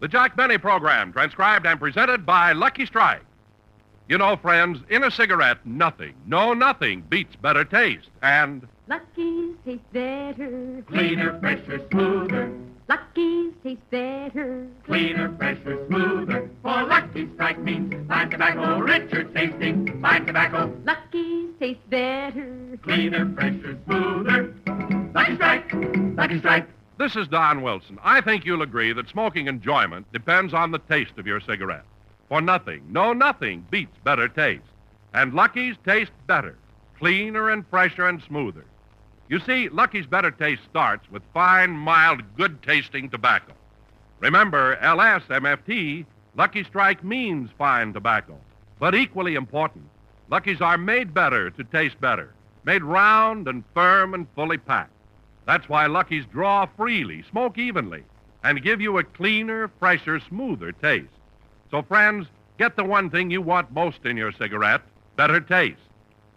The Jack Benny program, transcribed and presented by Lucky Strike. You know, friends, in a cigarette, nothing beats better taste. And Lucky's taste better. Cleaner, fresher, smoother. Lucky's taste better. Cleaner, fresher, smoother. For Lucky Strike means fine tobacco, richer tasting, fine tobacco. Lucky's taste better. Cleaner, fresher, smoother. Lucky Strike, Lucky Strike. this is Don Wilson. I think you'll agree that smoking enjoyment depends on the taste of your cigarette. For nothing beats better taste. And Lucky's taste better, cleaner and fresher and smoother. You see, Lucky's better taste starts with fine, mild, good-tasting tobacco. Remember, LSMFT, Lucky Strike means fine tobacco. But equally important, Lucky's are made better to taste better, made round and firm and fully packed. That's why Lucky's draw freely, smoke evenly, and give you a cleaner, fresher, smoother taste. So, friends, get the one thing you want most in your cigarette, better taste.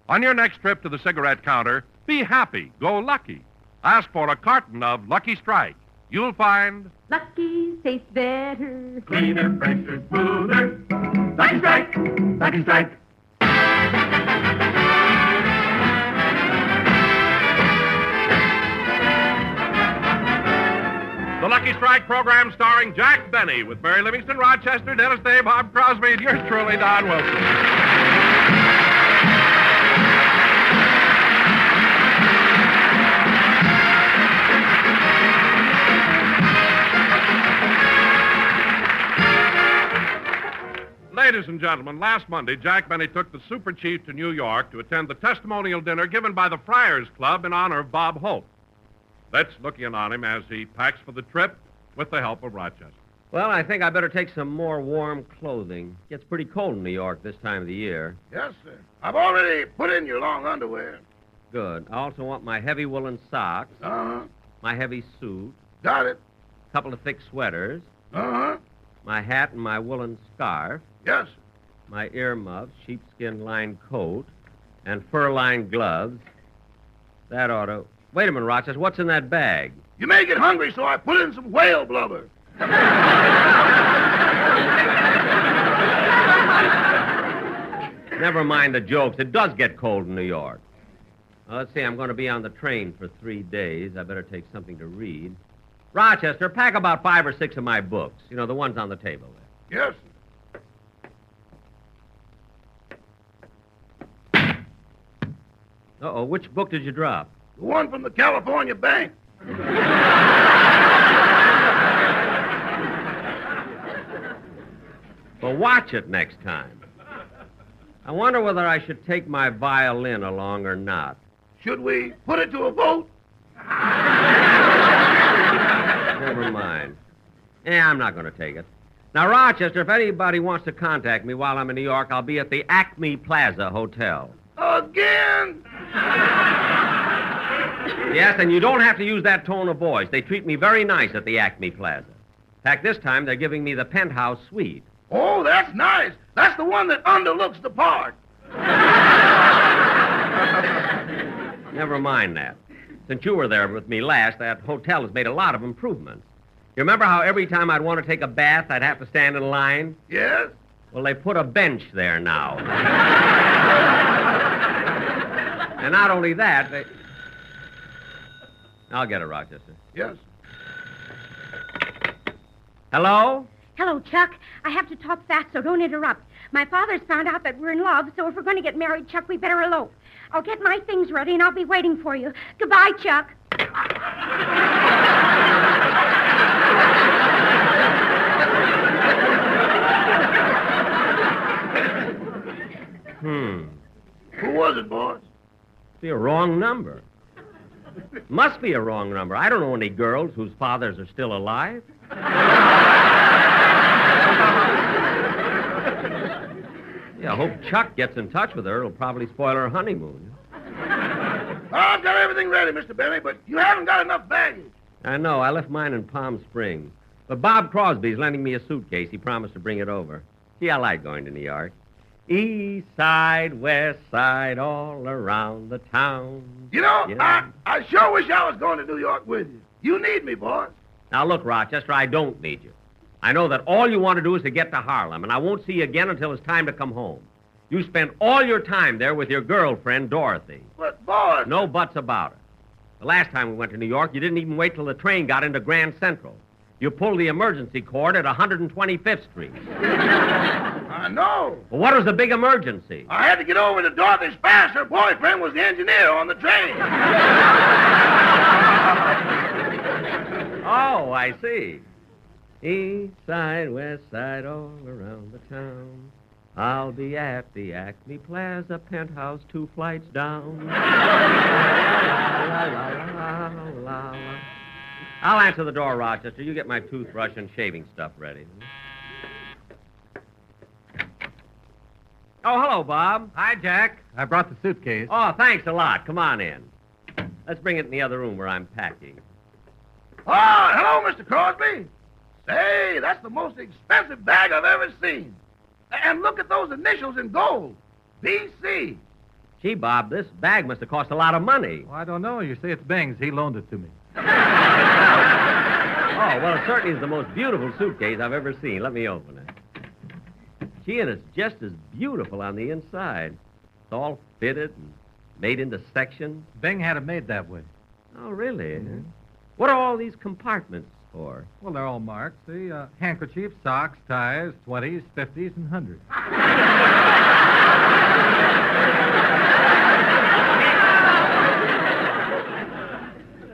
On your next trip to the cigarette counter, be happy, go Lucky. Ask for a carton of Lucky Strike. You'll find Lucky's taste better. Cleaner, fresher, smoother. Lucky Strike, Lucky Strike. the Lucky Strike program starring Jack Benny with Mary Livingston, Rochester, Dennis Day, Bob Crosby, and yours truly, Don Wilson. Ladies and gentlemen, last Monday, Jack Benny took the Super Chief to New York to attend the testimonial dinner given by the Friars Club in honor of Bob Hope. Let's look in on him as he packs for the trip with the help of Rochester. Well, I think I better take some more warm clothing. Gets pretty cold in New York this time of the year. Yes, sir. I've already put in your long underwear. Good. I also want my heavy woolen socks, Uh-huh. my heavy suit, Got it. a couple of thick sweaters, Uh-huh. my hat and my woolen scarf, Yes, sir. my earmuffs, sheepskin-lined coat, and fur-lined gloves. That ought to... Wait a minute, Rochester. What's in that bag? You may get hungry, so I put in some whale blubber. Never mind the jokes. It does get cold in New York. Well, let's see. I'm going to be on the train for 3 days. I better take something to read. Rochester, pack about 5 or 6 of my books. You know, the ones on the table there. Yes, sir. Uh-oh, which book did you drop? The one from the California Bank. Well, watch it next time. I wonder whether I should take my violin along or not. Should we put it to a vote? Never mind. Yeah, I'm not going to take it. Now, Rochester, if anybody wants to contact me while I'm in New York, I'll be at the Acme Plaza Hotel. Again? Yes, and you don't have to use that tone of voice. They treat me very nice at the Acme Plaza. In fact, this time they're giving me the penthouse suite. Oh, that's nice. That's the one that underlooks the park. Never mind that. Since you were there with me last, that hotel has made a lot of improvements. You remember how every time I'd want to take a bath, I'd have to stand in line? Yes? Well, they put a bench there now. And not only that, they... I'll get it, Rochester. Yes. Hello? Hello, Chuck. I have to talk fast, so don't interrupt. My father's found out that we're in love, so if we're going to get married, Chuck, we better elope. I'll get my things ready, and I'll be waiting for you. Goodbye, Chuck. Who was it, boss? Be a wrong number. Must be a wrong number. I don't know any girls whose fathers are still alive. Yeah, I hope Chuck gets in touch with her. It'll probably spoil her honeymoon. I've got everything ready, Mr. Benny, but you haven't got enough baggage. I know. I left mine in Palm Springs. But Bob Crosby's lending me a suitcase. He promised to bring it over. See, I like going to New York. East side, west side, all around the town. You know, Yeah. I sure wish I was going to New York with you. You need me, boss. Now, look, Rochester, I don't need you. I know that all you want to do is to get to Harlem, and I won't see you again until it's time to come home. You spent all your time there with your girlfriend, Dorothy. But, boss... No buts about it. The last time we went to New York, you didn't even wait till the train got into Grand Central. You pulled the emergency cord at 125th Street. I know. Well, what was the big emergency? I had to get over to Dorothy's fast. Her boyfriend was the engineer on the train. Oh, I see. East side, west side, all around the town. I'll be at the Acme Plaza penthouse 2 flights down. La, la, la, la, la, la. I'll answer the door, Rochester. You get my toothbrush and shaving stuff ready. Oh, hello, Bob. Hi, Jack. I brought the suitcase. Oh, thanks a lot. Come on in. Let's bring it in the other room where I'm packing. Oh, hello, Mr. Crosby. Say, that's the most expensive bag I've ever seen. And look at those initials in gold. BC. Gee, Bob, this bag must have cost a lot of money. Well, I don't know. You say it's Bing's. He loaned it to me. Oh, well, it certainly is the most beautiful suitcase I've ever seen. Let me open it. Gee, and it's just as beautiful on the inside. It's all fitted and made into sections. Bing had it made that way. Oh, really? What are all these compartments for? Well, they're all marked. See, handkerchiefs, socks, ties, 20s, 50s, and 100s.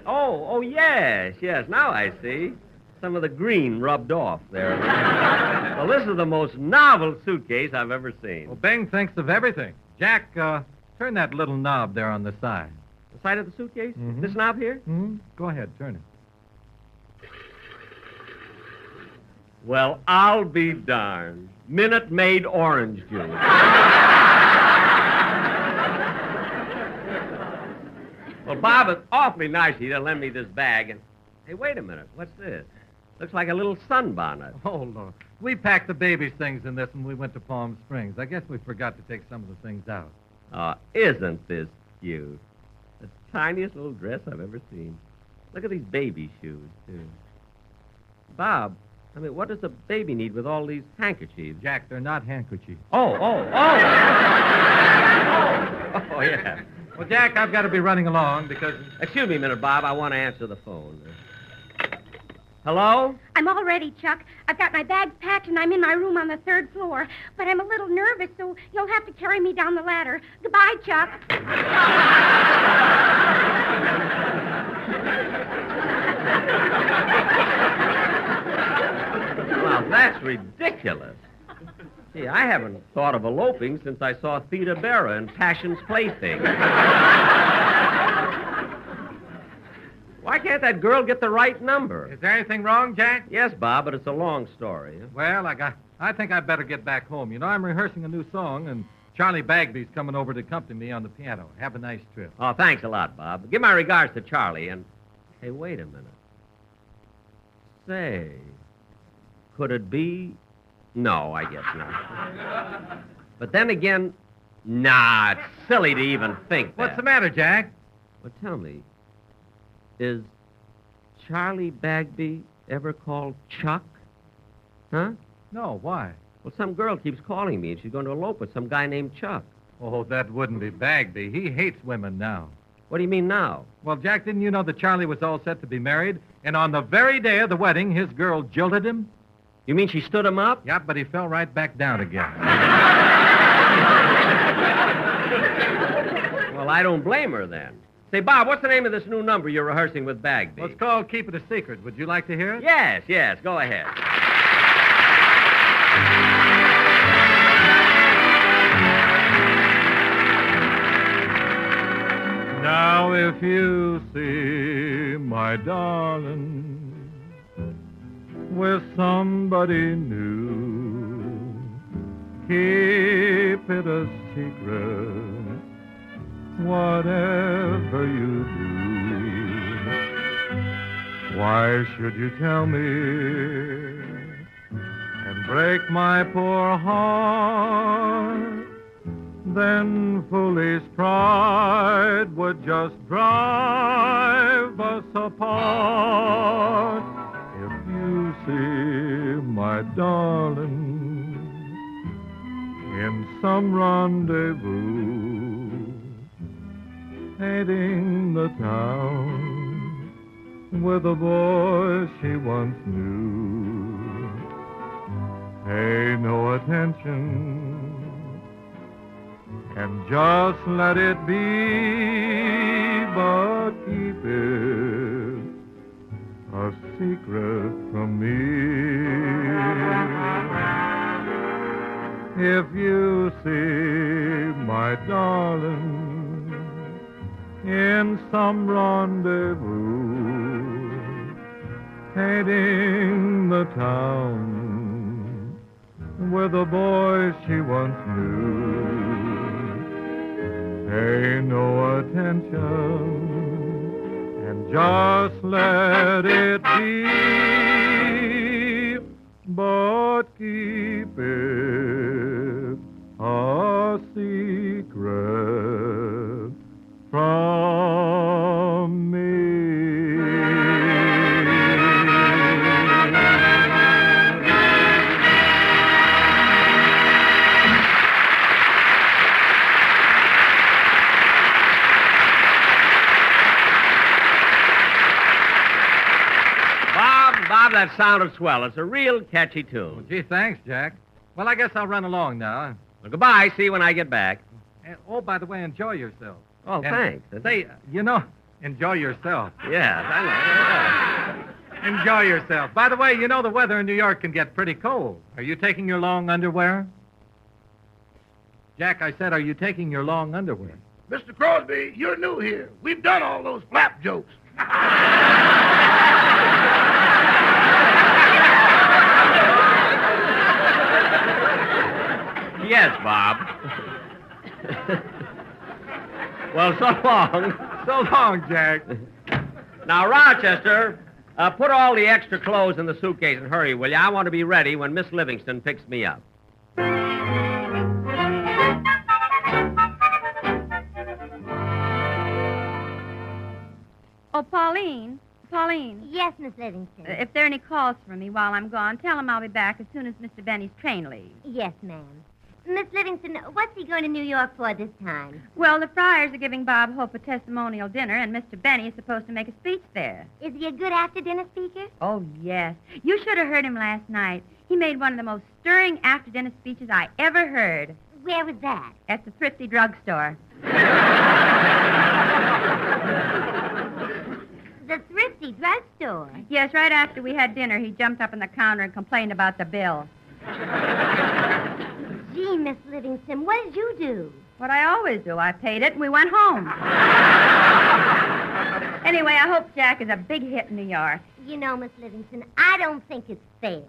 Oh, yes. Now I see. Some of the green rubbed off there. Well, this is the most novel suitcase I've ever seen. Well, Bing thinks of everything. Jack, turn that little knob there on the side. The side of the suitcase? Mhm. This knob here? Mm-hmm. Go ahead, turn it. Well, I'll be darned. Minute Maid orange juice. Well, Bob, it's awfully nice of you to lend me this bag. And hey, wait a minute. What's this? Looks like a little sunbonnet. Oh, Lord. We packed the baby's things in this when we went to Palm Springs. I guess we forgot to take some of the things out. Oh, isn't this cute? The tiniest little dress I've ever seen. Look at these baby shoes, too. Bob, I mean, what does a baby need with all these handkerchiefs? Jack, they're not handkerchiefs. Oh, yeah. Well, Jack, I've got to be running along because... Excuse me a minute, Bob. I want to answer the phone. Hello? I'm all ready, Chuck. I've got my bags packed and I'm in my room on the 3rd floor. But I'm a little nervous, so you'll have to carry me down the ladder. Goodbye, Chuck. Well, that's ridiculous. Gee, I haven't thought of eloping since I saw Theda Bara in Passion's Plaything. Why can't that girl get the right number? Is there anything wrong, Jack? Yes, Bob, but it's a long story. Well, I think I'd better get back home. You know, I'm rehearsing a new song, and Charlie Bagby's coming over to accompany me on the piano. Have a nice trip. Oh, thanks a lot, Bob. Give my regards to Charlie, and... Hey, wait a minute. Say, could it be... No, I guess not. But then again, nah, it's silly to even think that. What's the matter, Jack? Well, tell me, is Charlie Bagby ever called Chuck? Huh? No, why? Well, some girl keeps calling me, and she's going to elope with some guy named Chuck. Oh, that wouldn't be Bagby. He hates women now. What do you mean now? Well, Jack, didn't you know that Charlie was all set to be married? And on the very day of the wedding, his girl jilted him? You mean she stood him up? Yep, but he fell right back down again. Well, I don't blame her then. Say, Bob, what's the name of this new number you're rehearsing with Bagby? Well, it's called Keep It a Secret. Would you like to hear it? Yes, go ahead. Now, if you see my darling with somebody new, keep it a secret, whatever you do. Why should you tell me and break my poor heart? Then foolish pride would just drive us apart. If you see my my darling, in some rendezvous, painting the town with a boy she once knew. Pay no attention and just let it be, but keep it a secret from me. If you see my darling in some rendezvous, painting the town with a boy she once knew, pay no attention and just let it be, but keep it a secret from me. Bob, that sounded swell. It's a real catchy tune. Well, gee, thanks, Jack. Well, I guess I'll run along now. Well, goodbye. See you when I get back. Oh, by the way, enjoy yourself. Oh, And thanks. Say, enjoy yourself. Yes, I know. Enjoy yourself. By the way, the weather in New York can get pretty cold. Are you taking your long underwear? Jack, I said, are you taking your long underwear? Mr. Crosby, you're new here. We've done all those flap jokes. Yes, Bob. Well, so long. So long, Jack. Now, Rochester, put all the extra clothes in the suitcase and hurry, will you? I want to be ready when Miss Livingston picks me up. Oh, Pauline. Yes, Miss Livingston. If there are any calls for me while I'm gone, tell him I'll be back as soon as Mr. Benny's train leaves. Yes, ma'am. Miss Livingston, what's he going to New York for this time? Well, the Friars are giving Bob Hope a testimonial dinner, and Mr. Benny is supposed to make a speech there. Is he a good after-dinner speaker? Oh, yes. You should have heard him last night. He made one of the most stirring after-dinner speeches I ever heard. Where was that? At the Thrifty Drugstore. The Thrifty Drugstore? Yes, right after we had dinner, he jumped up on the counter and complained about the bill. Gee, Miss Livingston, what did you do? What I always do. I paid it, and we went home. Anyway, I hope Jack is a big hit in New York. You know, Miss Livingston, I don't think it's fair.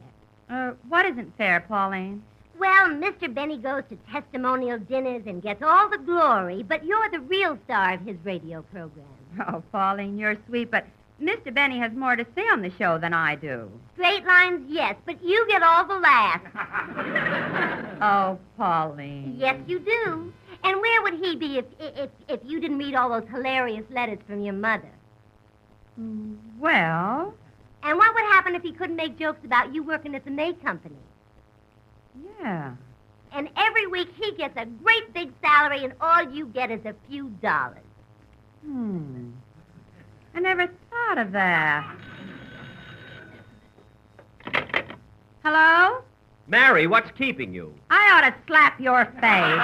What isn't fair, Pauline? Well, Mr. Benny goes to testimonial dinners and gets all the glory, but you're the real star of his radio program. Oh, Pauline, you're sweet, but Mr. Benny has more to say on the show than I do. Straight lines, yes, but you get all the laughs. Oh, Pauline. Yes, you do. And where would he be if you didn't read all those hilarious letters from your mother? Well, And what would happen if he couldn't make jokes about you working at the May Company? yeah. And every week he gets a great big salary and all you get is a few dollars. I never thought of that. Hello? Mary, what's keeping you? I ought to slap your face.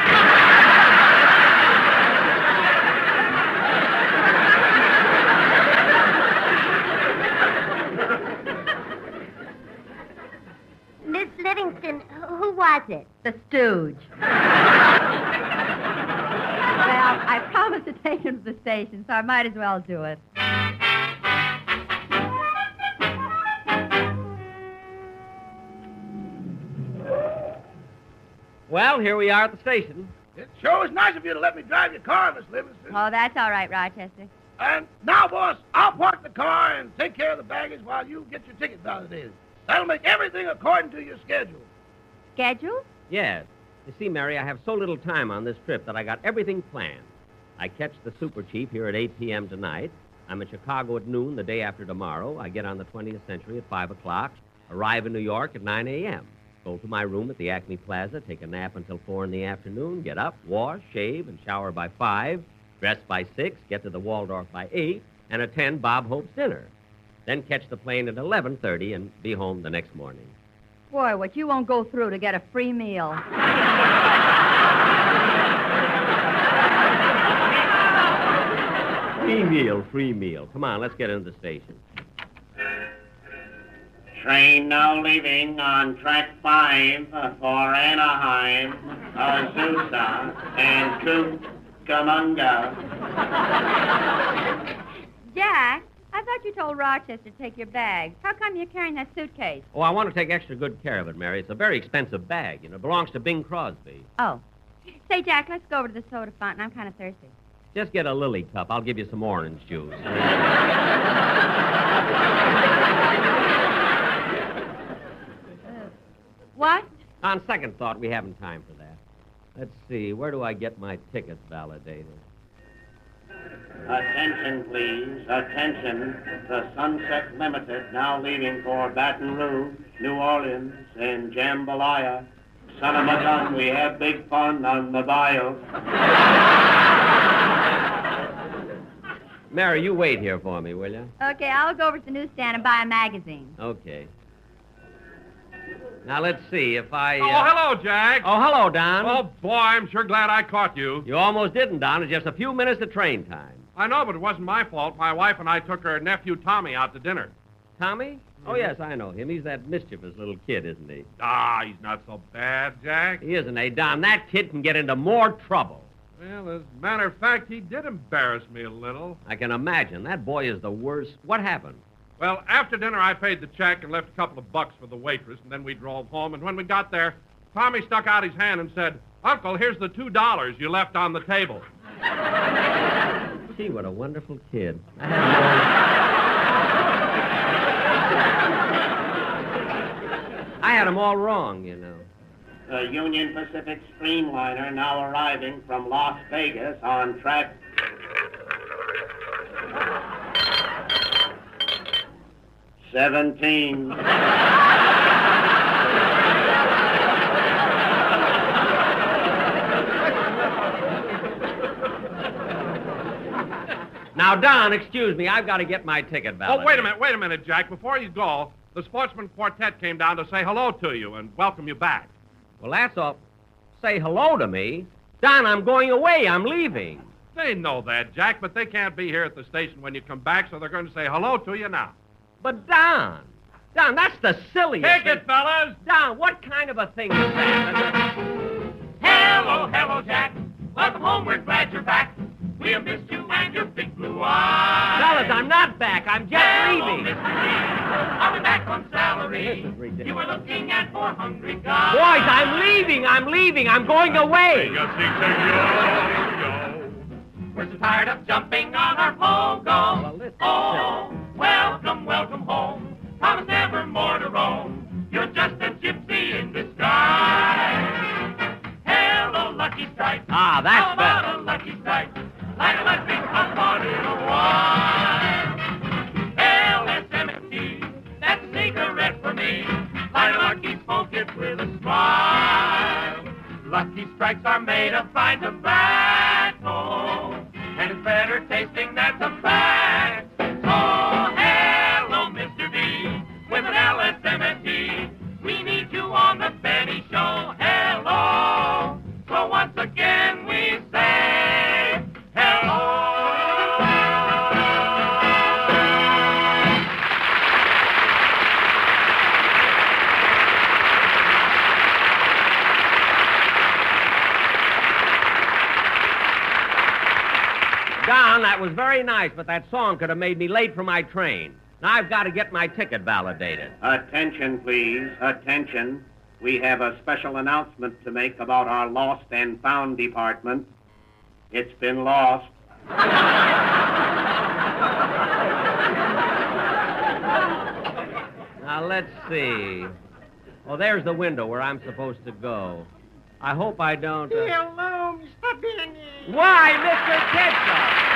Miss Livingston, who was it? The stooge. Well, I promised to take him to the station, so I might as well do it. Well, here we are at the station. It sure is nice of you to let me drive your car, Miss Livingston. Oh, that's all right, Rochester. And now, boss, I'll park the car and take care of the baggage while you get your ticket validated. That'll make everything according to your schedule. Schedule? Yes. You see, Mary, I have so little time on this trip that I got everything planned. I catch the Super Chief here at 8 p.m. tonight. I'm in Chicago at noon the day after tomorrow. I get on the 20th Century at 5 o'clock. Arrive in New York at 9 a.m. Go to my room at the Acme Plaza, take a nap until 4 in the afternoon, get up, wash, shave, and shower by 5, dress by 6, get to the Waldorf by 8, and attend Bob Hope's dinner. Then catch the plane at 11:30 and be home the next morning. Boy, what you won't go through to get a free meal. Free meal. Come on, let's get into the station. Train now leaving on track 5 for Anaheim, Azusa, and Cucamonga. Jack, I thought you told Rochester to take your bags. How come you're carrying that suitcase? Oh, I want to take extra good care of it, Mary. It's a very expensive bag. You know, it belongs to Bing Crosby. Oh. Say, Jack, let's go over to the soda fountain. I'm kind of thirsty. Just get a lily cup. I'll give you some orange juice. What? On second thought, we haven't time for that. Let's see. Where do I get my tickets validated? Attention, please. Attention. The Sunset Limited now leaving for Baton Rouge, New Orleans, and Jambalaya. Son of a gun, we have big fun on the bayou. Mary, you wait here for me, will you? Okay, I'll go over to the newsstand and buy a magazine. Okay. Now, let's see if I... Oh, hello, Jack. Oh, hello, Don. Oh, boy, I'm sure glad I caught you. You almost didn't, Don. It's just a few minutes of train time. I know, but it wasn't my fault. My wife and I took her nephew Tommy out to dinner. Tommy? Oh, yes, I know him. He's that mischievous little kid, isn't he? Ah, he's not so bad, Jack. He isn't, eh, Don? That kid can get into more trouble. Well, as a matter of fact, he did embarrass me a little. I can imagine. That boy is the worst. What happened? Well, after dinner, I paid the check and left a couple of bucks for the waitress, and then we drove home. And when we got there, Tommy stuck out his hand and said, "Uncle, here's the $2 you left on the table." Gee, what a wonderful kid. I had him all wrong, you know. The Union Pacific Streamliner now arriving from Las Vegas on track 17. Now, Don, excuse me. I've got to get my ticket validated. Oh, wait a minute, Jack. Before you go, the Sportsman Quartet came down to say hello to you and welcome you back. Well, that's all. Say hello to me? Don, I'm going away. I'm leaving. They know that, Jack, but they can't be here at the station when you come back, so they're going to say hello to you now. But, Don, that's the silliest Take thing. it, fellas. Don, what kind of a thing is that? Hello, Jack. Welcome home. We're glad you're back. We have missed you and your big blue eyes. Fellas, I'm not back. I'm just Hello, leaving. Mr. Lee. I'll be back on salary. This is ridiculous. You were looking at 4 hungry guys. Boys, I'm leaving. I'm going away. We're so tired of jumping on our pogo. Well, listen, Oh, welcome home. Promise never more to roam. You're just a gypsy in disguise. Hello, Lucky Strike. Ah, that's How about better. a Lucky Strike? Like electric up on in a while. LSMT, that's a cigarette for me. Light a Lucky, smoke it with a smile. Lucky Strikes are made of fine tobacco, and it's better tasting, that's a fact. So, hello, Mr. D, with an LSMT. We need you on the Benny Show. Hello. So once again we say hello. Don, that was very nice, but that song could have made me late for my train. Now I've got to get my ticket validated. Attention, please. Attention. We have a special announcement to make about our lost and found department. It's been lost. Now, let's see. Oh, there's the window where I'm supposed to go. I hope I don't... Hello, Mr. Benny. Why, Mr. Ketchup?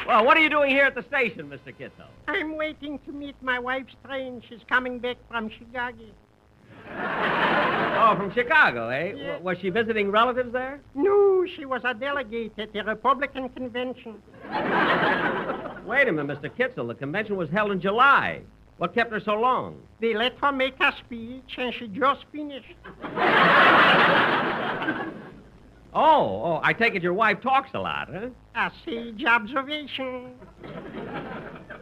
Well, what are you doing here at the station, Mr. Kitzel? I'm waiting to meet my wife's train. She's coming back from Chicago. Oh, from Chicago, eh? Yeah. Was she visiting relatives there? No, she was a delegate at the Republican convention. Wait a minute, Mr. Kitzel. The convention was held in July. What kept her so long? They let her make a speech, and she just finished. Oh, I take it your wife talks a lot, huh? A sage observation.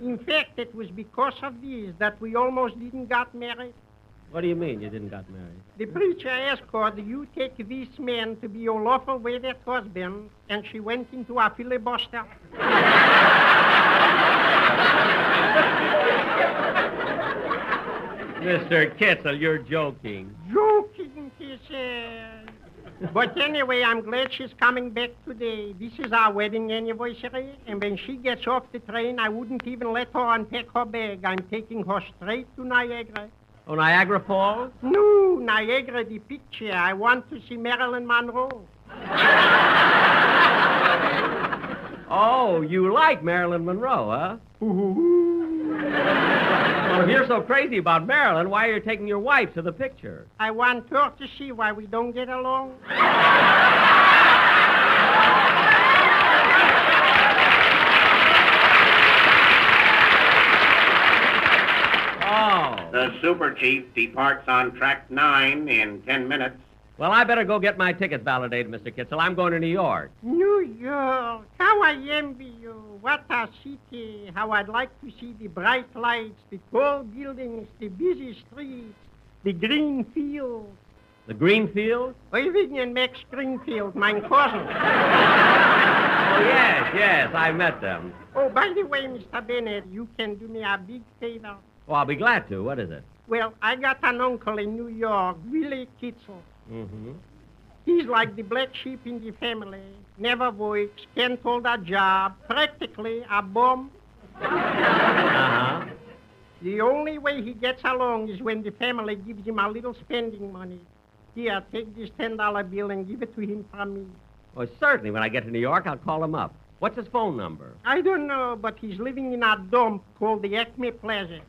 In fact, it was because of this that we almost didn't got married. What do you mean you didn't got married? The preacher asked her, do you take this man to be your lawful wedded husband? And she went into a filibuster. Mr. Kitzel, you're joking. Joking, he said. But anyway, I'm glad she's coming back today. This is our wedding anniversary, and when she gets off the train, I wouldn't even let her unpack her bag. I'm taking her straight to Niagara. Oh, Niagara Falls? No, Niagara, the picture. I want to see Marilyn Monroe. Oh, you like Marilyn Monroe, huh? Well, if you're so crazy about Marilyn, why are you taking your wife to the picture? I want her to see why we don't get along. Oh. The Super Chief departs on track 9 in 10 minutes. Well, I better go get my tickets validated, Mr. Kitzel. I'm going to New York. New York. How I envy you. What a city. How I'd like to see the bright lights, the tall buildings, the busy streets, the green fields. The green field? Irving and Max Greenfield, my cousin. Oh, yes, I met them. Oh, by the way, Mr. Bennett, you can do me a big favor. Oh, I'll be glad to. What is it? Well, I got an uncle in New York, Willie Kitzel. Mm-hmm. He's like the black sheep in the family. Never works, can't hold a job, practically a bum. Uh-huh. The only way he gets along is when the family gives him a little spending money. Here, take this $10 bill and give it to him from me. Well, certainly. When I get to New York, I'll call him up. What's his phone number? I don't know, but he's living in a dump called the Acme Plaza.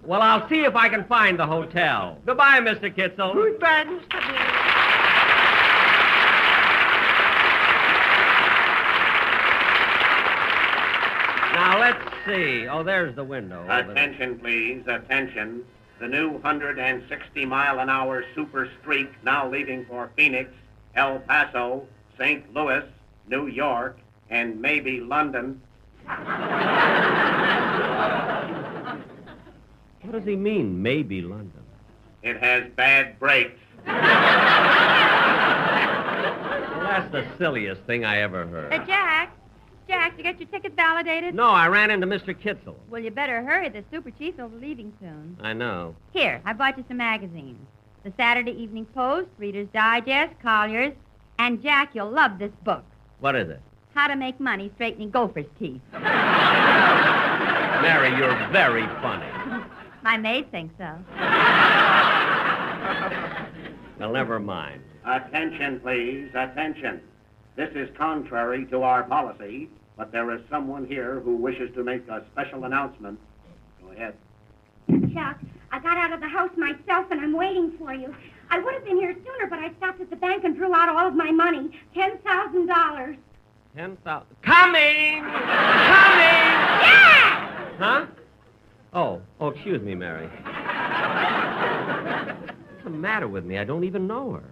Well, I'll see if I can find the hotel. Goodbye, Mr. Kitzel. Goodbye, Mr. Bennett. Now, let's see. Oh, there's the window. Attention, please. Attention. The new 160-mile-an-hour super streak now leaving for Phoenix, El Paso, St. Louis, New York, and maybe London. What does he mean, maybe London? It has bad brakes. Well, that's the silliest thing I ever heard. Jack, you get your tickets validated? No, I ran into Mr. Kitzel. Well, you better hurry. The Super Chief will be leaving soon. I know. Here, I bought you some magazines. The Saturday Evening Post, Reader's Digest, Collier's, and Jack, you'll love this book. What is it? How to Make Money Straightening Gopher's Teeth. Mary, you're very funny. My maid thinks so. Well, never mind. Attention, please. Attention. This is contrary to our policy, but there is someone here who wishes to make a special announcement. Go ahead. Chuck, I got out of the house myself, and I'm waiting for you. I would have been here sooner, but I stopped at the bank and drew out all of my money, $10,000. 10,000. Coming! Coming! Yeah! Huh? Oh, excuse me, Mary. What's the matter with me? I don't even know her.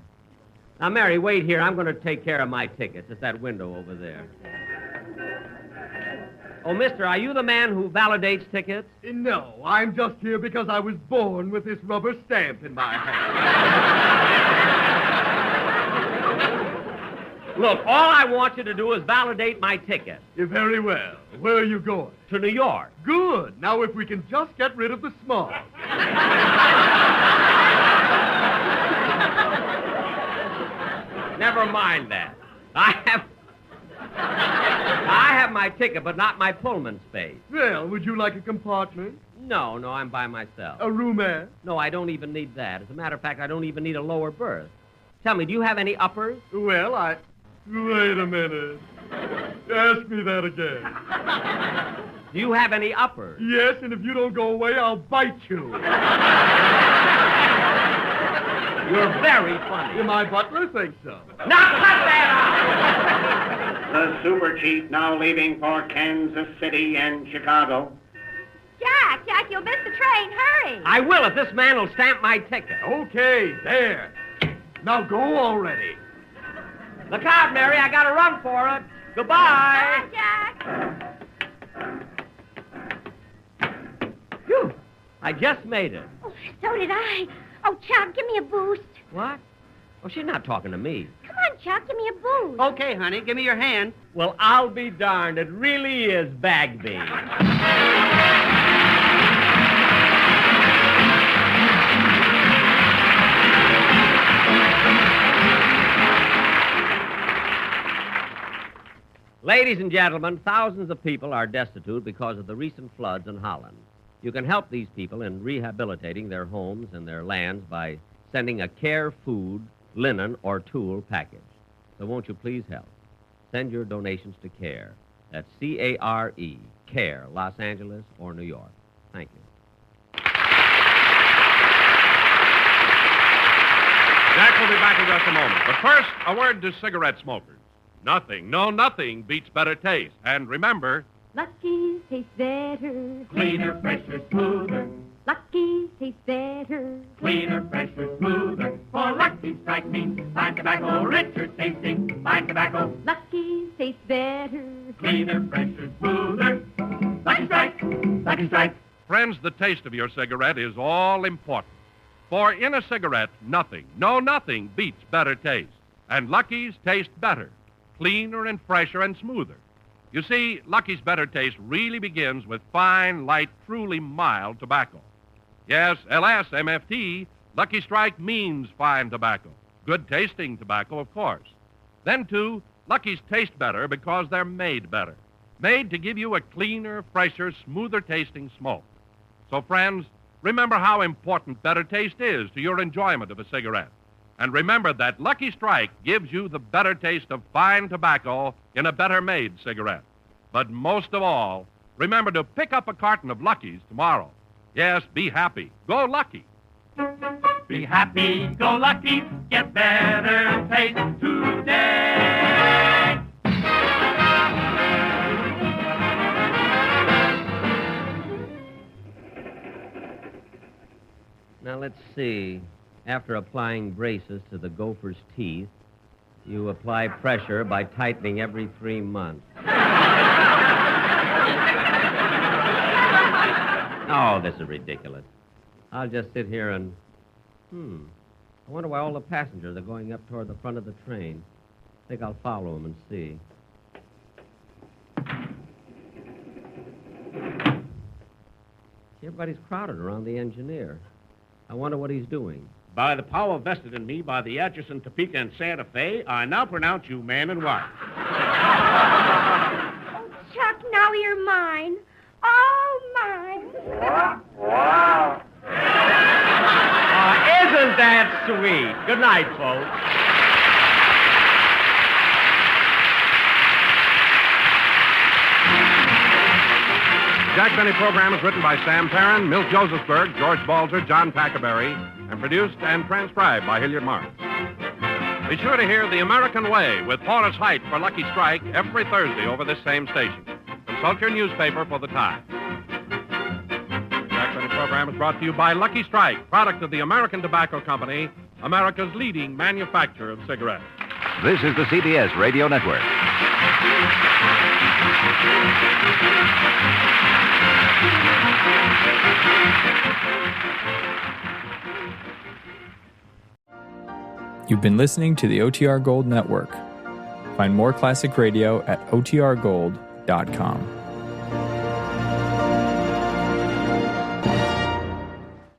Now, Mary, wait here. I'm going to take care of my tickets. It's that window over there. Oh, mister, are you the man who validates tickets? No, I'm just here because I was born with this rubber stamp in my hand. Look, all I want you to do is validate my ticket. You're very well. Where are you going? To New York. Good. Now, if we can just get rid of the smog. Never mind that. I have... I have my ticket, but not my Pullman space. Well, would you like a compartment? No, I'm by myself. A roomette? No, I don't even need that. As a matter of fact, I don't even need a lower berth. Tell me, do you have any uppers? Well, Wait a minute. Ask me that again. Do you have any uppers? Yes, and if you don't go away, I'll bite you. You're very funny. My butler thinks so. Now cut that out! The super chief now leaving for Kansas City and Chicago. Jack, you'll miss the train. Hurry. I will if this man will stamp my ticket. Okay, there. Now go already. Look out, Mary. I gotta run for it. Goodbye. Bye, Jack. Phew. I just made it. Oh, so did I. Oh, Chuck, give me a boost. What? Oh, she's not talking to me. Come on, Chuck, give me a boost. Okay, honey, give me your hand. Well, I'll be darned. It really is Bagby. Ladies and gentlemen, thousands of people are destitute because of the recent floods in Holland. You can help these people in rehabilitating their homes and their lands by sending a care, food, linen, or tool package. So won't you please help? Send your donations to CARE. That's C-A-R-E, CARE, Los Angeles or New York. Thank you. Jack will be back in just a moment. But first, a word to cigarette smokers. Nothing beats better taste. And remember, Lucky's tastes better. Cleaner, fresher, smoother. Lucky's tastes better. Cleaner, fresher, smoother. For Lucky Strike means fine tobacco, richer tasting. Fine tobacco. Lucky's tastes better. Cleaner, fresher, smoother. Lucky Strike. Lucky Strike. friends, the taste of your cigarette is all important. For in a cigarette, nothing beats better taste. And Lucky's taste better, cleaner and fresher and smoother. You see, Lucky's better taste really begins with fine, light, truly mild tobacco. Yes, LSMFT, Lucky Strike means fine tobacco. Good tasting tobacco, of course. Then, too, Lucky's taste better because they're made better. Made to give you a cleaner, fresher, smoother tasting smoke. So, friends, remember how important better taste is to your enjoyment of a cigarette. And remember that Lucky Strike gives you the better taste of fine tobacco in a better-made cigarette. But most of all, remember to pick up a carton of Lucky's tomorrow. Yes, be happy. Go Lucky. Be happy, go lucky, get better taste today. Now, let's see. After applying braces to the gopher's teeth, you apply pressure by tightening every 3 months. Oh, this is ridiculous. I'll just sit here and... I wonder why all the passengers are going up toward the front of the train. I think I'll follow them and see. Everybody's crowded around the engineer. I wonder what he's doing. By the power vested in me by the Atchison, Topeka, and Santa Fe, I now pronounce you man and wife. Oh, Chuck, now you're mine. All mine. Wow. Isn't that sweet? Good night, folks. Jack Benny program is written by Sam Perrin, Milt Josephsberg, George Balzer, John Packerberry, and produced and transcribed by Hilliard Marks. Be sure to hear The American Way with Horace Heidt for Lucky Strike every Thursday over this same station. Consult your newspaper for the time. The Jack Benny program is brought to you by Lucky Strike, product of the American Tobacco Company, America's leading manufacturer of cigarettes. This is the CBS Radio Network. You've been listening to the OTR Gold Network. Find more classic radio at otrgold.com.